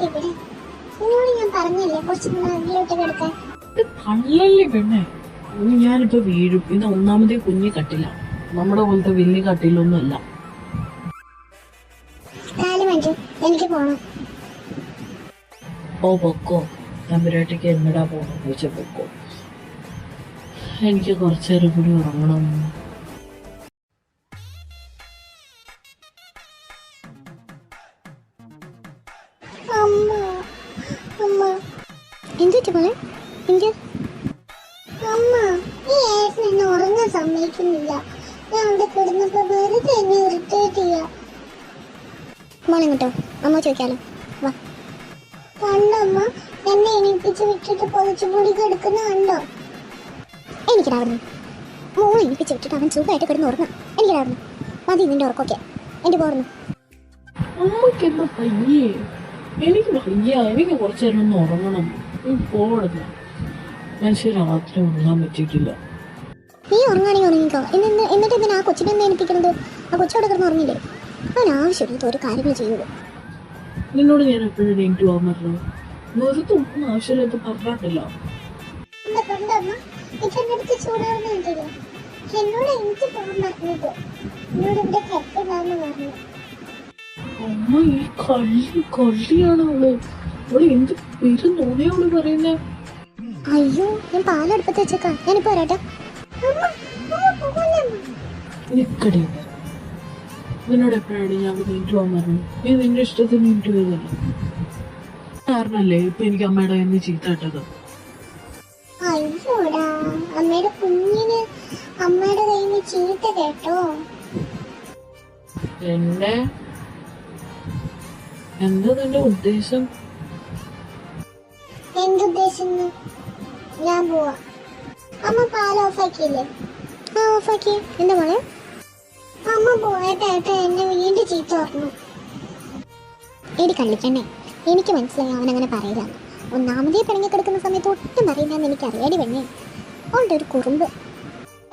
ഇവിടെ നിന്നോട് ഞാൻ പറഞ്ഞില്ലേ കുറച്ച് നാട്ടിലോട്ട് കിടക്കാൻ. കള്ളല്ലേ പെണ്ണെ, ഞാനിപ്പോ വീഴും. ഇത് ഒന്നാമതേ കുഞ്ഞു കട്ടില്ല, നമ്മുടെ പോലത്തെ വലിയ കട്ടിലൊന്നും അല്ല. 4 മിനിറ്റ് എനിക്ക് പോണം. ഓ പൊക്കോ, തമ്പുരാട്ടിക്ക് എന്നടാ പോണം ചോദിച്ച പൊക്കോ. എനിക്ക് കുറച്ചേരം കൂടി ഉറങ്ങണം. അമ്മ അമ്മ എന്തിട്ട് പോലെ എനിക്ക് അമ്മ ഈ ഏട്ടൻ എന്നെ ഉറങ്ങാൻ സമ്മതിക്കുന്നില്ല. ഞാൻ അവിടെ കിടന്നപ്പോ വെറുതെ എന്നെ ഇറിറ്റേറ്റ് ചെയ്യാ. മോളെ കേട്ടോ അമ്മ ചോദിക്കാലോ. വാ കണ്ടമ്മ എന്നെ എണീപ്പിച്ച് വിട്ടിട്ട് പൊതിച്ചു പൊടി കിടക്കുന്ന കണ്ടോ? എനിക്കിടാവുന്നു മോളെ എണീപ്പിച്ച് വിട്ടിട്ട് അവൻ സുഖമായിട്ട് കിടന്ന് ഉറങ്ങാം. എനിക്കിടാവുന്നു മതി നിന്റെ ഉറക്കൊക്കെ. എനിക്ക് പോർന്നു അമ്മക്ക് എന്താ പയ്യേ? എനിക്ക് വയ്യ, എനിക്ക് കുറച്ചേരം ഒന്ന് ഉറങ്ങണം. പോടുന്നു മനുഷ്യ രാത്രി ഉറങ്ങാൻ പറ്റിയിട്ടില്ല. നീ ഉറങ്ങാണെങ്കിൽ ഉറങ്ങിക്കോ. എന്നിട്ട് എന്തിനാ ആ കൊച്ചിനെ ഒന്ന് എണിപ്പിക്കണത്? ആ കൊച്ചോടെ കിടന്ന് ഉറങ്ങില്ലേ? അവൻ ആവശ്യമില്ലാത്ത ഒരു കാര്യങ്ങൾ ചെയ്യുള്ളൂ. നിന്നോട് ഞാൻ എപ്പോഴും എനിക്ക് പോകാൻ പറഞ്ഞത് വെറുതെ ഒന്നും ആവശ്യമില്ലാത്ത പറഞ്ഞിട്ടില്ല. അമ്മ ഈ കള്ളിയാണ് അവള്. അവള് എന്ത് പേര് തോന്നിയവള് പറയുന്നേ? അയ്യോ ഞാൻ പാലെടുപ്പത്ത് വെച്ചേക്കാം. ഞാനിപ്പോ വരാട്ടെ. നിക്കടി, നിന്നോട് എപ്പോഴാണ് ഞാൻ നീണ്ടു പോകാൻ പറഞ്ഞത്? നീ നിന്റെ ഇഷ്ടത്തിന് നീണ്ടു പോയതല്ലേ. കാരണല്ലേ ഇപ്പൊ എനിക്ക് അമ്മയുടെ കയ്യിൽ നിന്ന് ചീത്ത ഇട്ടത്. അയ്യോടാ അമ്മയുടെ കുഞ്ഞിന് അമ്മയുടെ കയ്യിൽ നിന്ന് ചീത്ത കേട്ടോ. എന്നെ എന്താ നിന്റെ ഉദ്ദേശം? എന്തുദ്ദേശം? ഞാൻ പോവാ. അമ്മ പാല് ഓഫാക്കിയില്ലേ? ആ ഓഫാക്കി. എന്താ മോളെ? അമ്മ പോയിട്ടേട്ട എന്നെ വീണ്ടും ചീത്ത പറഞ്ഞു. എടി കള്ളിക്കണ്ണേ, എനിക്ക് മനസ്സിലായി അവനങ്ങനെ പറയില്ല. ഒന്നാമതേ പിണങ്ങി കിടക്കുന്ന സമയത്ത് ഒട്ടും പറയില്ലെന്ന് എനിക്കറിയാടി പെണ്ണേ. അവളുടെ ഒരു കുറുമ്പ്.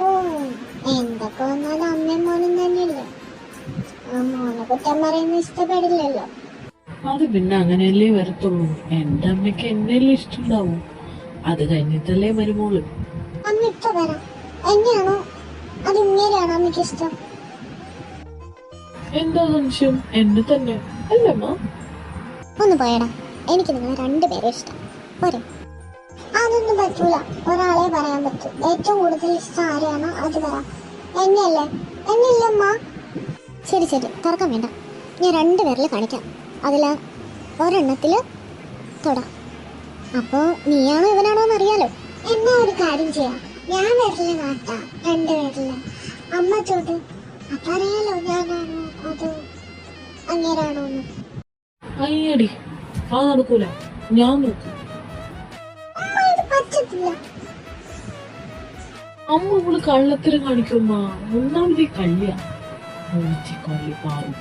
ഓ എന്തൊക്കെ വന്നാലും അമ്മയും മോനും തന്നെയല്ലേ. മോനെ കുറ്റം പറയുന്നത് ഇഷ്ടപ്പെടില്ലല്ലോ. അത് പിന്നെ അങ്ങനെയല്ലേ വരത്തുള്ളൂ. എന്റെ അമ്മയ്ക്ക് എന്നെയല്ലേ ഇഷ്ടമുണ്ടാവും. അത് കഴിഞ്ഞിട്ടല്ലേ വരുമോള്. അമ്മ ഇപ്പൊ വരാം. എന്നെയാണോ അത് ഇങ്ങനെയാണോ അമ്മയ്ക്ക് ഇഷ്ടം? എന്താ സംശയം? എന്നെ തന്നെ അല്ലമ്മ. ഒന്ന് പോയടാ. എനിക്ക് നിങ്ങളെ 2 പേരെ ഇഷ്ടം. പോരെ? അതൊന്നും പറ്റൂല. ഒരാളെ പറയാൻ പറ്റൂ. ഏറ്റവും കൂടുതൽ ഇഷ്ടം ആരെയാണോ അത് പറ. എന്നെയല്ലേ? എന്നെയല്ലമ്മ. ശരി ശരി തർക്കം വേണ്ട. ഞാൻ 2 പേരിൽ കാണിക്കാം. അതില് ഒരെണ്ണത്തില് തൊടാം. അപ്പോ നീയാണോ ഇവനാണോ എന്ന് അറിയാലോ. എന്നാ ഒരു കാര്യം ചെയ്യാം. ഞാൻ വരല് കാട്ടാം 2 പേരില്. അമ്മ ചോട്ട് അപ്പൊ അറിയാലോ ഞാനാണോ അതോ അങ്ങേരാണോ എന്ന്. അയ്യടി, ആ നടക്കൂല. ഞാൻ നോക്കും. പറ്റത്തില്ല. അമ്മ ഇവള് കള്ളത്തരം കാണിക്കുമ്മ. ഒന്നാമത് ഈ കള്ളിയാ. കള്ളി പാറും.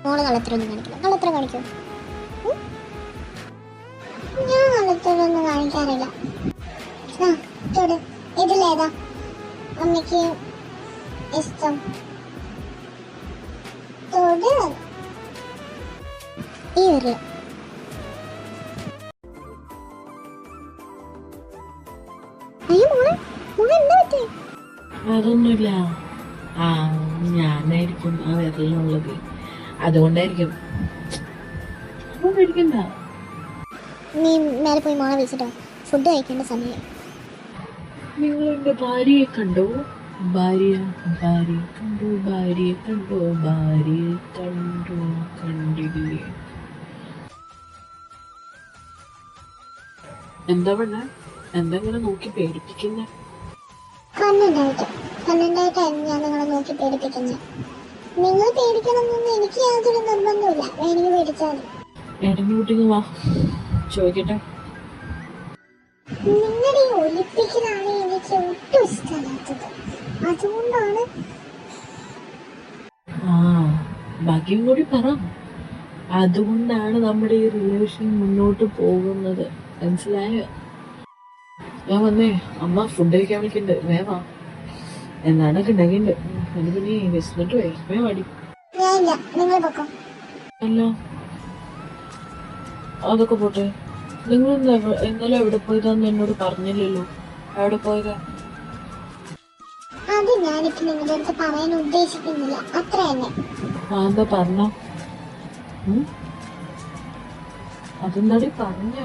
മോള് കള്ളത്തരൊന്നും കാണിക്കില്ല. കള്ളത്തരം കാണിക്കോ? ഞാൻ കള്ളത്തരൊന്നും കാണിക്കാറില്ല. തൊട്. ഇതിലേതാ അമ്മയ്ക്ക് ഇഷ്ടം? തൊട്. ഈ വിരല്. അയ്യോ മോളെ മോളെ എന്താ പറ്റേ? അതൊന്നുമില്ല. ആ ഞാനായിരിക്കും ആ വിരലിനുള്ളത്. അതുകൊണ്ടായിരിക്കും. അപ്പൊ പേടിക്കണ്ട. നീ മേലെ പോയി മോളെ വിളിച്ചിട്ടോ. ഫുഡ് കഴിക്കേണ്ട സമയം. നിങ്ങൾ എന്റെ ഭാര്യയെ കണ്ടോ? ഭാര്യയെ കണ്ടു, ഭാര്യയെ കണ്ടോ, ഭാര്യയെ കണ്ടു, കണ്ടില്ലേ? എന്താ പെണ്ണ, എന്തെങ്കിലും നോക്കി പേടിപ്പിക്കുന്നേ? കണ്ണുണ്ടായിട്ട് ഞാൻ നിങ്ങളെ നോക്കി പേടിപ്പിക്കുന്നത്. നിങ്ങൾ പേടിക്കണമെന്നൊന്നും എനിക്ക് യാതൊരു നിർബന്ധമില്ല. വേണമെങ്കിൽ പേടിച്ചാൽ ഏട്ടനുകുട്ടിക്ക് വാ ചോദിക്കട്ടെ. നിങ്ങളുടെ ഈ ഒലിപ്പിക്കലാണ് എനിക്ക് ഒട്ടും ഇഷ്ടമല്ലാത്തത്. അതുകൊണ്ടാണ്. ആ ബാക്കിയും കൂടി പറ. അതുകൊണ്ടാണ് നമ്മുടെ ഈ റിലേഷൻ മുന്നോട്ട് പോകുന്നത്. മനസ്സിലായോ? ഞാൻ വന്നേ, അമ്മ ഫുഡ് കഴിക്കാൻ വിളിക്കണ്ട്. വേവാ എന്നാണൊക്കെ ഉണ്ടാക്കിണ്ട്. എനിക്ക് നീ വിശന്നിട്ട് വേവാടി. നിങ്ങൾ പൊക്കോ. അല്ല അതൊക്കെ പോട്ടെ, നിങ്ങൾ ഇന്നലെ എവിടെ പോയതാന്ന് എന്നോട് പറഞ്ഞില്ലല്ലോ. എവിടെ പോയതാ? അത് ഞാനിപ്പോ നിങ്ങളുടെ അടുത്ത് പറയാൻ ഉദ്ദേശിക്കുന്നില്ല, അത്ര തന്നെ. എന്താ പറഞ്ഞ? അതെന്താടി പറഞ്ഞ?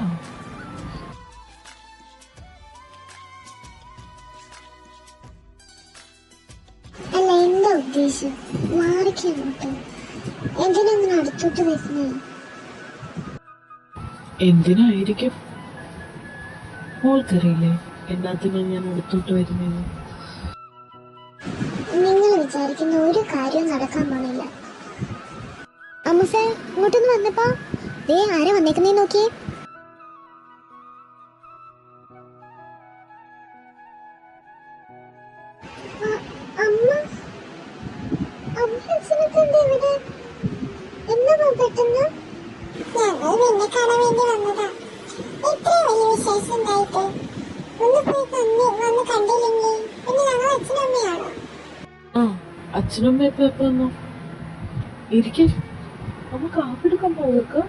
അല്ല, എന്താ ഉദ്ദേശം? മാറിക്കോട്ടെ, എന്തിനങ്ങനെ അടുത്തോട്ട് വരുന്നേ? എന്തിനായിരിക്കും? മോൾക്കറിയില്ലേ എന്നാത്തിനാ ഞാൻ അടുത്തോട്ട് വരുന്നത്? നിങ്ങൾ വിചാരിക്കുന്ന ഒരു കാര്യവും നടക്കാൻ പോണില്ല. അമ്മൂസേ, ഇങ്ങോട്ടൊന്ന് വന്നപ്പോ ദേ ആരാ വന്നേക്കുന്നേ നോക്കിയേ. അമ്മ, അച്ഛനൊക്കെ ഇവിടെ എന്താ പെട്ടെന്ന്? ഞങ്ങൾ നിന്നെ കാണാൻ വേണ്ടി വന്നതാ. എത്ര വലിയ വിശേഷം ഉണ്ടായിട്ട് ഒന്ന് പോയി വന്ന് കണ്ടില്ലെങ്കിൽ പിന്നെ ഞങ്ങൾ അച്ഛനമ്മയാണോ? അച്ഛനമ്മ ഇപ്പൊ എപ്പോ വന്നു? ഇരിക്കും, നമുക്ക് കാപ്പിടുക്കാൻ പോകാം.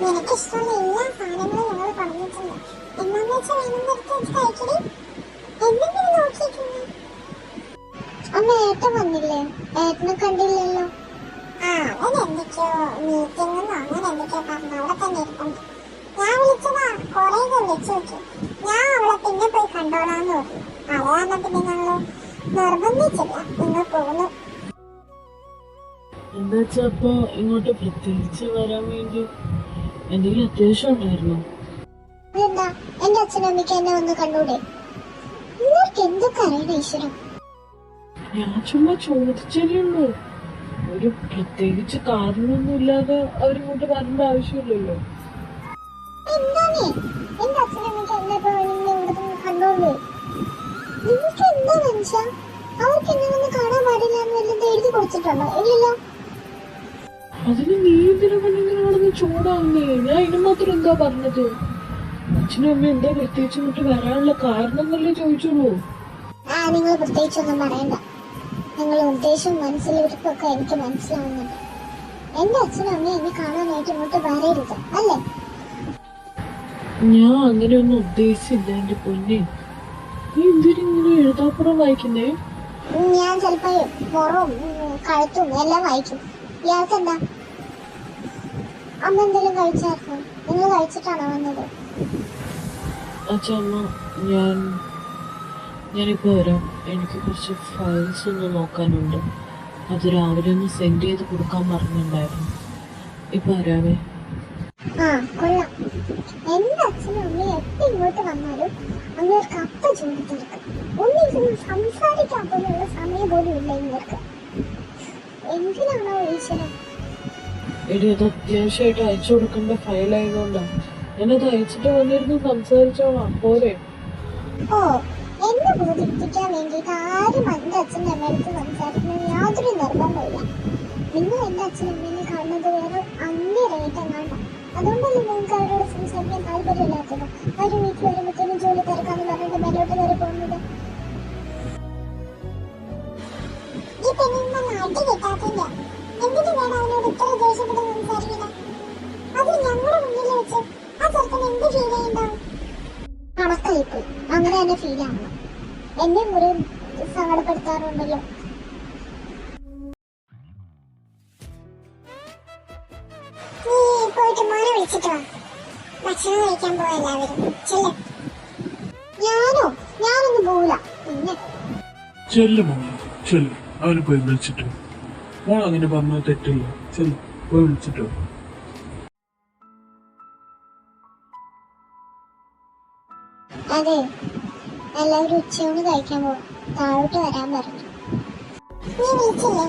നിനക്ക് ഇഷ്ടമുള്ള എല്ലാ സാധനങ്ങളും ഞങ്ങൾ പറഞ്ഞിട്ടുണ്ട്. എന്താന്ന് വെച്ചാൽ വേണമെന്നെടുത്ത് വെച്ച് കഴിക്കണേ. എന്തെങ്കിലും നോക്കിയിരിക്കുന്നു. അമ്മ, ഏട്ടൻ വന്നില്ലേ? ഏട്ടനെ കണ്ടില്ലല്ലോ. അവൻ എന്തൊക്കെയോ മീറ്റിംഗ് അങ്ങനെ എന്തൊക്കെയോ പറഞ്ഞു അവിടെ തന്നെ ഇരിക്കുന്നു. ഞാൻ വിളിച്ചതാ, കൊറേ വിളിച്ചു നോക്കി. ഞാൻ അവളെ പിന്നെ പോയി കണ്ടോളാന്ന് പറഞ്ഞു. അത് കാരണം പിന്നെ ഞങ്ങള് നിർബന്ധിച്ചില്ല, നിങ്ങൾ പോകുന്നു. എന്താ വെച്ചാ അപ്പൊ ഇങ്ങോട്ട് പ്രത്യേകിച്ച് വരാൻ വേണ്ടി എന്തെങ്കിലും അത്യാവശ്യം ഉണ്ടായിരുന്നു? എന്താ, എന്റെ അച്ഛനമ്മയ്ക്ക് എന്നെ ഒന്ന് കണ്ടൂടെ? നിങ്ങൾക്ക് എന്തൊക്കെ അറിയണം ഈശ്വരം. ഞാൻ ചുമ്മാ ചോദിച്ചേ ഉള്ളൂ. ഒരു പ്രത്യേകിച്ച് കാരണമൊന്നും ഇല്ലാതെ അവരിങ്ങോട്ട് വരേണ്ട ആവശ്യമില്ലല്ലോ. എന്താണേ എന്റെ അച്ഛനമ്മയ്ക്ക് എന്നെ ഇവിടെ കണ്ടോളൂ. നിങ്ങൾക്ക് എന്താ മനുഷ്യ? അവർക്ക് എന്നെ ഒന്ന് കാണാൻ പാടില്ല എന്ന് വല്ലതും എഴുതി കൊടുത്തിട്ടുണ്ടോ? ഇല്ലല്ലോ. അതിന് നീ എന്തിനാ പെണ്ണിങ്ങനെ ചൂടാവുന്നേ? ഞാൻ ഇതിന് മാത്രം എന്താ പറഞ്ഞത്? അച്ഛനും അമ്മ എന്താ പ്രത്യേകിച്ച് ഇങ്ങോട്ട് വരാനുള്ള കാരണം എന്നല്ലേ ചോദിച്ചോളൂ. നിങ്ങൾ പ്രത്യേകിച്ചൊന്നും പറയണ്ട. നിങ്ങളുടെ ഉദ്ദേശം മനസ്സിലിരിപ്പൊക്കെ എനിക്ക് മനസ്സിലാവുന്നുണ്ട്. എന്റെ അച്ഛനും അമ്മയും എന്നെ കാണാനായിട്ട് ഇങ്ങോട്ട് വരരുത്, അല്ലേ? ഞാൻ അങ്ങനെയൊന്നും ഉദ്ദേശിച്ചില്ല എന്റെ പൊന്നെ. നീ എന്തിനിങ്ങനെ എഴുതാപ്പുറം വായിക്കുന്നേ? ഞാൻ ചിലപ്പോ പുറവും കഴുത്തും എല്ലാം വായിക്കും. ഇയാൾക്കെന്താ? അമ്മ എന്തെങ്കിലും കഴിച്ചായിരുന്നു? നിങ്ങൾ കഴിച്ചിട്ടാണോ വന്നത്? അച്ഛമ്മ, ഞാനിപ്പോ വരാം. എനിക്ക് കുറച്ച് ഫയൽസ് ഒന്ന് നോക്കാനുണ്ട്. അത് രാവിലെ ഒന്ന് സെൻഡ് ചെയ്ത് കൊടുക്കാൻ പറഞ്ഞിട്ടുണ്ടായിരുന്നു. ഇപ്പൊ വരാവേ. കൊള്ളാം. എന്റെ അച്ഛനും അമ്മയും എപ്പോ ഇങ്ങോട്ട് വന്നാലും അങ്ങേർക്ക് അപ്പ ചൂണ്ടി തീർക്കും. ഒന്നിരുന്ന് സംസാരിക്കാൻ പോലുള്ള സമയം പോലും ഇല്ല ഇങ്ങേർക്ക്. എന്തിനാണോ ഈശ്വരൻ? എടി, അത് അത്യാവശ്യമായിട്ട് അയച്ചു കൊടുക്കേണ്ട ഫയലായതുകൊണ്ടാണ്. ഞാനത് അയച്ചിട്ട് വന്നിരുന്ന് സംസാരിച്ചോളാം, പോരെ? എന്നെ ബോധിപ്പിക്കാൻ വേണ്ടിയിട്ട് ആരും എന്റെ അച്ഛൻ്റെ അമ്മയടുത്ത് സംസാരിക്കുന്നത് യാതൊരു നിർബന്ധമില്ല. നിങ്ങൾ എന്റെ അച്ഛനും അമ്മേനെ കാണുന്നത് വേറെ അങ്ങേറേറ്റങ്ങാണ്ട. അതുകൊണ്ടല്ലേ നിങ്ങൾക്ക് അവരോട് സംസാരിക്കാൻ താല്പര്യമില്ലാത്തത്. അവർ വീട്ടിൽ വരുമ്പോഴത്തേനും ജോലി തിരക്കാന്ന് പറഞ്ഞിട്ട് മേലോട്ട് കയറി പോകുന്നത്. ഈ പെണ്ണിന്റെ അടി കിട്ടാത്തില്ല. എന്തിനു വേണം അവനോട് ഇത്ര ദേഷ്യപ്പെട്ട് സംസാരിക്കണം? അത് ഞങ്ങളുടെ മുന്നിൽ വെച്ച് ആ ചെറുക്കൻ എന്ത് ഫീൽ ചെയ്യുന്നുണ്ടാവും? കണക്കായിപ്പോയി. അങ്ങനെ തന്നെ ഫീൽ ആവണം. എന്നെ മുറി സങ്കടപ്പെടുത്താറുണ്ടല്ലോ. നീ പോയിട്ട് മോനെ വിളിച്ചിട്ടോ, ഭക്ഷണം കഴിക്കാൻ പോയ എല്ലാവരും ചെല്ല്. ഞാനൊന്നും പോവില്ല. പിന്നെ ചെല്ലു മോളെ, ചെല്ലു. അവന് പോയി വിളിച്ചിട്ട് മോൾ അങ്ങനെ പറഞ്ഞാൽ തെറ്റില്ല. ചെല്ലു, പോയി വിളിച്ചിട്ടോ. അതെ, എല്ലാവരും ഉച്ചയൂണ് കഴിക്കാൻ പോകും. താഴോട്ട് വരാൻ പറഞ്ഞു. നീ വിളിച്ചില്ലേ?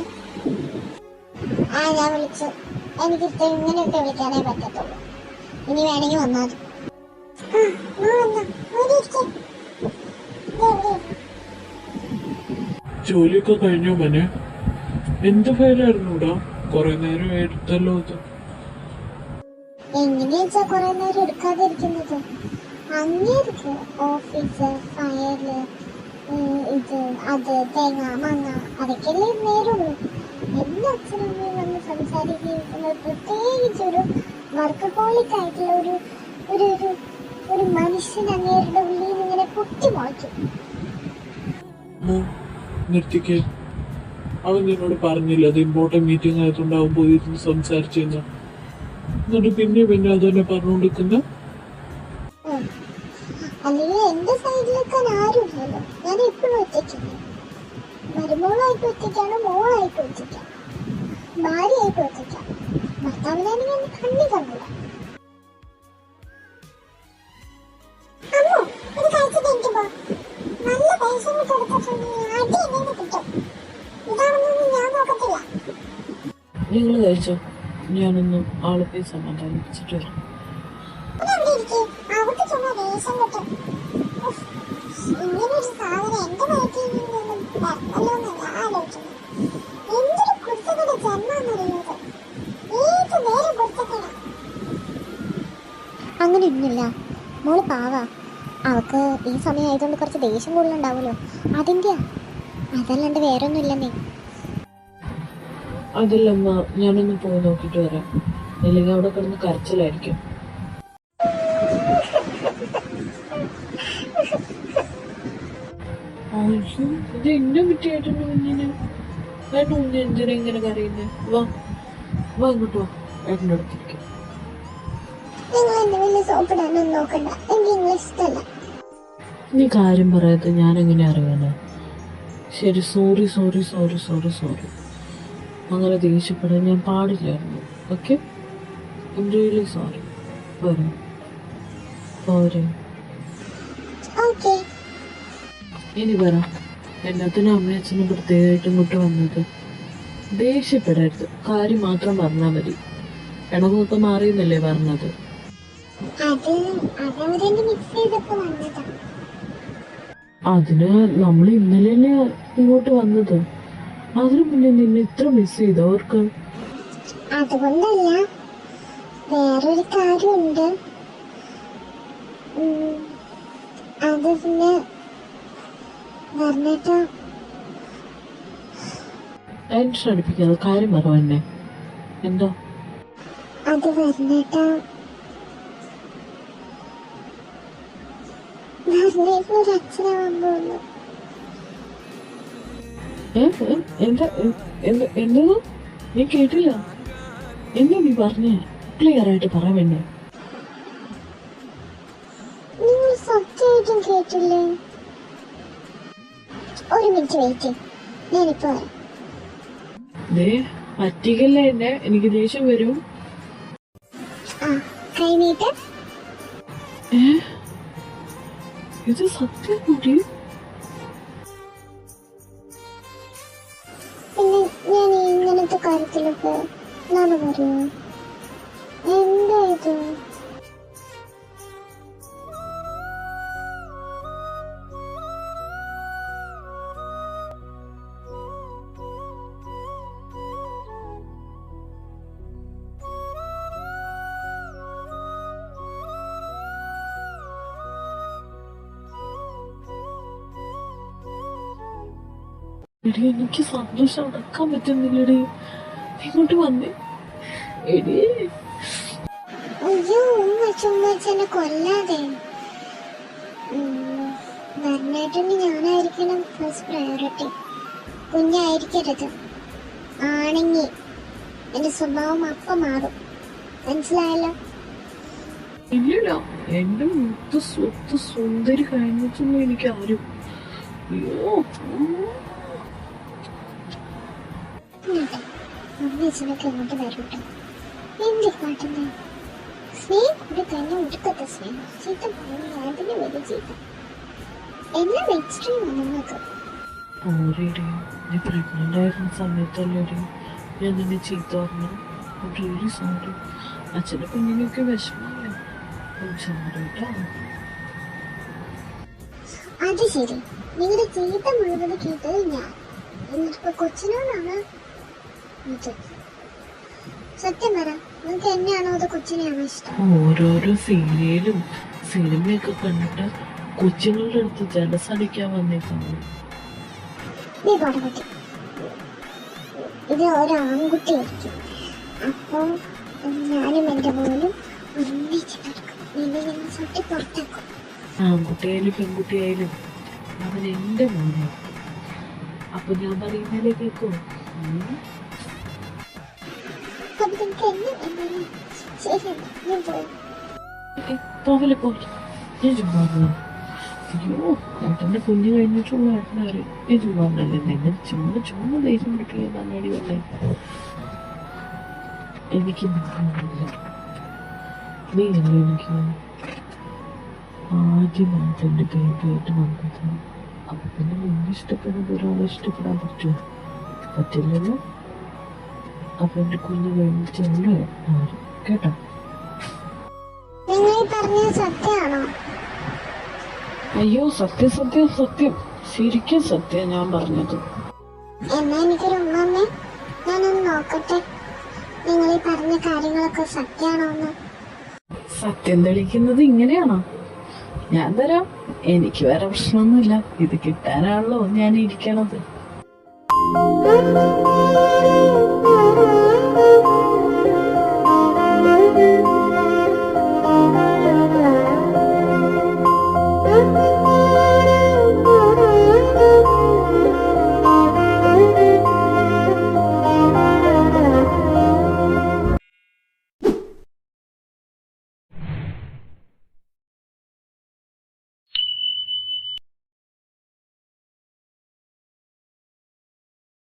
ഞാൻ വിളിച്ചു. എനിക്ക് ഇങ്ങനെയൊക്കെ വിളിക്കാനേ പറ്റത്തുള്ളൂ. ഇനി വേണമെങ്കിൽ വന്നാൽ ജോലിയൊക്കെ കഴിഞ്ഞോ മോനെ? എന്ത് ഫയലായിരുന്നു ഇടാ? കൊറേ നേരം എടുത്തല്ലോ അത്. എങ്ങനെയാ കൊറേ നേരം എടുക്കാതിരിക്കുന്നത്? അങ്ങേർക്ക് ഓഫീസ്, ഫയല്, ഇത് അത് തേങ്ങ മങ്ങ അതൊക്കെയല്ലേ നേരുള്ളൂ. എല്ലാ അച്ഛനമ്മയും വന്ന് സംസാരിക്കുന്നത് പ്രത്യേകിച്ചൊരു വർക്കഹോളിക് ആയിട്ടുള്ള ഒരു ഒരു ഒരു ഒരു മനുഷ്യൻ അങ്ങേരുടെ ഉള്ളിൽ നിന്ന് ഇങ്ങനെ പൊട്ടി മുളയ്ക്കും. നിർത്തിക്കേ. അവൻ നിന്നോട് പറഞ്ഞില്ല അത് ഇമ്പോർട്ടന്റ് മീറ്റിംഗ് ആയതുകൊണ്ട് അവൻ പോയിരുന്നു സംസാരിച്ചെന്ന്. എന്നിട്ട് പിന്നെ അതന്നെ പറഞ്ഞുകൊണ്ടിരിക്കുന്ന. അല്ലെങ്കിൽ എന്റെ സൈഡിലേക്കാൻ ആരുമില്ലല്ലോ. ഞാൻ എപ്പോഴും ഒറ്റയ്ക്കാണ്. മരുമോളായിട്ട് ഒറ്റയ്ക്കാണ്, മോളായിട്ട് ഒറ്റയ്ക്കാണ്, ഭാര്യയായിട്ട് ഒറ്റയ്ക്കാണ്. ഭർത്താവിനാണെങ്കിൽ എന്നെ കണ്ണി കണ്ടില്ല. നിങ്ങൾ കഴിച്ചോ, ഞാനൊന്നും ആളെ പോയി സമാധാനിപ്പിച്ചിട്ട് വരാം. അങ്ങനെ ഇന്നില്ല, മോള് പാവാ. അവക്ക് ഈ സമയം ആയതുകൊണ്ട് കുറച്ച് ദേഷ്യം കൂടുതലുണ്ടാവുമല്ലോ, അതിൻ്റെയാ. അതല്ലാണ്ട് വേറൊന്നും ഇല്ലെന്നേ. അതില്ലമ്മ, ഞാനൊന്ന് പോയി നോക്കിയിട്ട് വരാം. അല്ലെങ്കിൽ അവിടെ കിടന്ന് കരച്ചിലായിരിക്കും. ഇത് എന്നെ പറ്റിയായിട്ടുണ്ട് കുഞ്ഞിന്. ഏട്ടൻ കുഞ്ഞ് എന്തിനാ ഇങ്ങനെ കരയുന്നേ? വാ വാ ഇങ്ങോട്ട് വാ, ഏട്ടൻ്റെ അടുത്തിരിക്കും. നീ കാര്യം പറയാത്ത ഞാൻ എങ്ങനെ അറിയാനാ? ശരി, sorry sorry sorry sorry sorry. അങ്ങനെ ദേഷ്യപ്പെടാൻ ഞാൻ പാടില്ലായിരുന്നു. Okay, really sorry. പോരെ പോരെ. ഇനി പറ, എല്ലാത്തിനും അമ്മയച്ഛനും പ്രത്യേകമായിട്ട് ഇങ്ങോട്ട് വന്നത്? ദേഷ്യപ്പെടരുത്, കാര്യം മാത്രം പറഞ്ഞാൽ മതി. ഇടകൊക്കെ മാറിയെന്നല്ലേ പറഞ്ഞത്? അതിന് നമ്മൾ ഇന്നലെ ഇങ്ങോട്ട് വന്നത്. അതിനു മുന്നേ നിന്നെ ഇത്ര മിസ് ചെയ്തോ അവർക്ക്? അതുകൊണ്ടല്ല, വേറൊരു കാര്യമുണ്ട്. അത് പിന്നെ ടെൻഷൻ അടിപ്പിക്കാതെ കാര്യം പറ എന്നെ. എന്താ അത്? വർണ്ണേട്ടാ ഒരു അച്ഛനാവാൻ പോകുന്നു. എന്താ? നീ കേട്ടില്ല? എന്താ നീ പറഞ്ഞേ? ക്ലിയർ ആയിട്ട് പറ വേണ്ടേ. നിങ്ങൾ സത്യമായിട്ടും കേട്ടില്ലേ? ഒരു മിനിറ്റ് വെയിറ്റ്, ഞാനിപ്പോ വരാം. പറ്റിക്കല്ലേ എന്നെ, എനിക്ക് ദേഷ്യം വരും. കൈനീട്ട്. ഇത് സത്യം കൂടി? പിന്നെ ഞാൻ ഇങ്ങനത്തെ കാര്യത്തിലൊക്കെ നാളെ പറയുമോ? എന്താ ഇത്? എടി, എനിക്ക് സന്തോഷം അടക്കാൻ പറ്റുന്നില്ലടി. ഇങ്ങോട്ട് വന്നേ എടി. അയ്യോ, ചുമ്മാ കൊല്ലാതെ. വർണ്ണേട്ടന് ഞാനായിരിക്കണം ഫസ്റ്റ് പ്രയോറിറ്റി, കുഞ്ഞായിരിക്കരുത്. ആണെങ്കിൽ എന്റെ സ്വഭാവം അപ്പം മാറും, മനസ്സിലായല്ലോ? ഇല്ലടാ, എന്റെ മുത്ത് സ്വത്ത് സുന്ദരി കഴിഞ്ഞിട്ടൊന്നും എനിക്ക് ആരും. അയ്യോ, അമ്മച്ചനൊക്കെ ഇങ്ങോട്ട് വരൂട്ടോ. എന്ത് കാട്ടുന്നേ? സ്നേഹം കൂടി തന്നെ ഒടുക്കത്തെ സ്നേഹം. ചീത്ത പോകുന്ന അതിന് വലിയ ചീത്ത. എല്ലാം എക്സ്ട്രീം ആണ് നിങ്ങൾക്ക്. ഓരേടി, നീ പ്രഗ്നന്റ് ആയിരുന്ന സമയത്തല്ലേടി ഞാൻ നിന്നെ ചീത്ത പറഞ്ഞു. Really sorry. അച്ഛൻ്റെ കുഞ്ഞിനൊക്കെ വിഷമല്ലേ? സോറി കേട്ടോ. അത് ശരി, നിങ്ങളുടെ ചീത്ത മുഴുവൻ കേട്ടത് ഞാൻ. എന്നിട്ടിപ്പോ കൊച്ചിനോടാണ് ഇത്. സത്യം പറ, നിങ്ങൾക്ക് എന്നെയാണോ അത് കൊച്ചിനെയാണോ ഇഷ്ടം? ഓരോരോ സീരിയലും സിനിമയൊക്കെ കണ്ടിട്ട് കൊച്ചുങ്ങളുടെ അടുത്ത് ജലസടിക്കാൻ വന്നേക്കുന്നു. നീ പാടപറ്റി, ഇത് ഒരു ആൺകുട്ടിയായിരിക്കും. അപ്പൊ ഞാനും എൻ്റെ മോനും ഒന്നിച്ച് നടക്കും. നിന്നെ ഞങ്ങൾ ചട്ടി പുറത്താക്കും. ആൺകുട്ടിയായാലും പെൺകുട്ടിയായാലും അവൻ എൻ്റെ മോനാണ്. അപ്പൊ ഞാൻ പറയുന്നതിലേ കേൾക്കോ? അപ്പൊ നിങ്ങൾക്ക് എന്നെ വേണ്ടല്ലോ. ശരി, ഞാൻ പോകും. പോവല്ലേ ഞാൻ ചുമ്മാ പോവാം. അയ്യോ ഏട്ടൻ്റെ കുഞ്ഞ് കഴിഞ്ഞിട്ടുള്ള ഏട്ടനെ അറിയാം. ഞാൻ ചുമ്മാ എന്നെ ചുമ്മാ ദേഷ്യം പിടിക്കുക നന്നാടി വന്നേ. എനിക്ക് നിൽക്കുന്നില്ല. നീ അല്ലേ എനിക്ക് ആദ്യമായിട്ട് എൻ്റെ ബേബിയായിട്ട് വന്നത്. അപ്പൊ പിന്നെ മുന്നേ ഇഷ്ടപ്പെടുന്നത് ഒരാളെ ഇഷ്ടപ്പെടാൻ പറ്റുമോ? പറ്റില്ലല്ലോ. അപ്പൊ എൻ്റെ കുഞ്ഞ് കഴിഞ്ഞിട്ടുള്ള ആരും കേട്ടോ. നിങ്ങൾ ഈ പറഞ്ഞത് സത്യമാണോ? അയ്യോ സത്യം സത്യം സത്യം, ശരിക്കും സത്യം ഞാൻ പറഞ്ഞത്. എന്നാ എനിക്കൊരു ഉമ്മമ്മേ, ഞാനൊന്ന് നോക്കട്ടെ നിങ്ങൾ ഈ പറഞ്ഞ കാര്യങ്ങളൊക്കെ സത്യമാണോന്ന്. സത്യം തെളിയിക്കുന്നത് ഇങ്ങനെയാണോ? ഞാൻ തരാം. എനിക്ക് വേറെ പ്രശ്നമൊന്നുമില്ല. ഇത് കിട്ടാനാണല്ലോ ഞാൻ ഇരിക്കണത്.